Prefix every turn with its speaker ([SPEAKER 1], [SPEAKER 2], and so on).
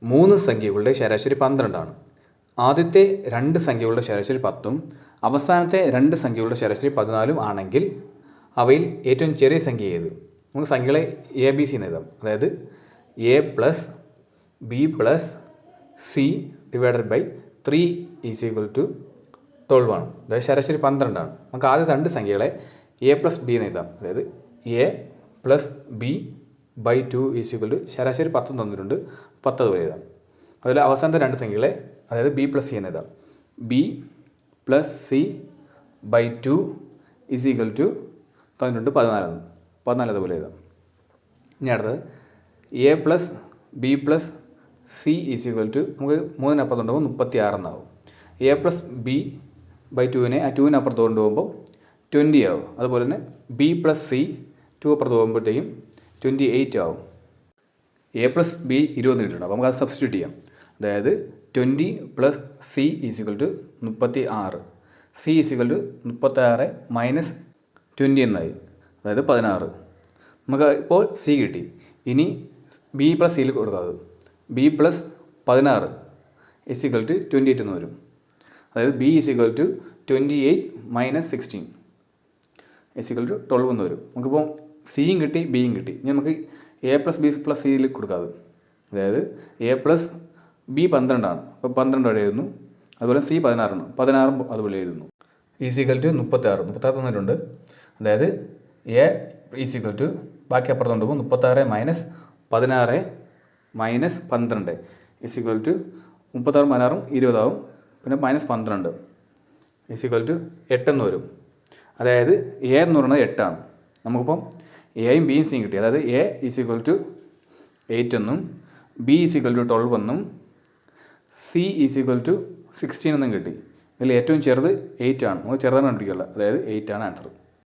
[SPEAKER 1] 3 സംഖ്യകളുടെ ശരാശരി 12ആണ്. ആദ്യത്തെ 2 സംഖ്യകളുടെ ശരാശരി 10ഉം അവസാനത്തെ 2 സംഖ്യകളുടെ ശരാശരി 14ഉം ആണെങ്കിൽ അവയിൽ ഏറ്റവും ചെറിയ സംഖ്യ ഏത്? നമുക്ക് സംഖ്യകളെ എ ബി സി എന്ന് എഴുതാം. അതായത് A plus B plus C divided by 3 is equal to 12 ആണ്. അതായത് ശരാശരി 12ആണ്. നമുക്ക് ആദ്യത്തെ 2 സംഖ്യകളെ എ പ്ലസ് ബി എന്ന് എഴുതാം. അതായത് A plus B by 2 is equal to ശരാശരി 10 തന്നിട്ടുണ്ട്, 10 അതുപോലെ എഴുതാം. അതുപോലെ അവസാനത്തെ 2 സംഖ്യകളെ അതായത് ബി പ്ലസ് സി എന്ന് എഴുതാം. B plus C by 2 is equal to തന്നിട്ടുണ്ട് 14 അതുപോലെ എഴുതാം. ഇനി അടുത്തത് A plus B plus C is equal to നമുക്ക് 3 അപ്പുറത്തുണ്ടാകുമ്പോൾ 36 എന്നാവും. എ പ്ലസ് ബി ബൈ 2നെ ആ 2ന് അപ്പുറത്ത് കൊണ്ടുപോകുമ്പോൾ 20 ആവും. അതുപോലെ തന്നെ ബി പ്ലസ് സി 2 അപ്പുറത്ത് പോകുമ്പോഴത്തേക്കും 28 ആവും. എ പ്ലസ് ബി 20 കിട്ടുന്നുണ്ട്. അപ്പോൾ നമുക്ക് അത് സബ്സ്റ്റിറ്റ്യൂട്ട് ചെയ്യാം. അതായത് 20 plus C is equal to 36. C is equal to 36 minus 20 എന്നായി, അതായത് 16. നമുക്ക് ഇപ്പോൾ സി കിട്ടി. ഇനി ബി പ്ലസ് സിയിൽ കൊടുക്കാതെ B plus 16 is equal to 28 എന്ന് വരും. അതായത് B is equal to 28 minus 16 is equal to 12 എന്ന് വരും. നമുക്കിപ്പോൾ സിയും കിട്ടി ബിയും കിട്ടി. ഇനി നമുക്ക് എ പ്ലസ് ബി പ്ലസ് സിയിൽ കൊടുക്കാതെ അതായത് എ പ്ലസ് ബി 12 ആണ്. അപ്പോൾ 12 അവിടെ എഴുതുന്നു. അതുപോലെ സി 16 ആണ്. 16 അതുപോലെ എഴുതുന്നു. ഈസ് ഈക്വൽ ടു 36 തന്നിട്ടുണ്ട്. അതായത് എ ഈസ് ഈക്വൽ ടു ബാക്കി അപ്പുറത്ത് കൊണ്ടുപോകും 36 minus 16 minus 12 is equal to 36 16 20 ആവും. പിന്നെ മൈനസ് 12 ഈസ് ഈക്വൽ ടു 8 എന്ന് വരും. അതായത് എ എന്ന് പറയുന്നത് 8 ആണ്. നമുക്കിപ്പം എയും ബിയും സിയും കിട്ടി. അതായത് എ ഈസ് ഈക്വൽ ടു 8 എന്നും ബി ഈസ് ഈക്വൽ ടു 12 എന്നും സി ഈസ് ഈക്വൽ ടു 16 എന്നും കിട്ടി. ഇതിൽ ഏറ്റവും ചെറുത് 8 ആണ്. നമുക്ക് ചെറുതാണ് കണ്ടുപിടിക്കുക. അതായത് 8 ആണ് ആൻസർ.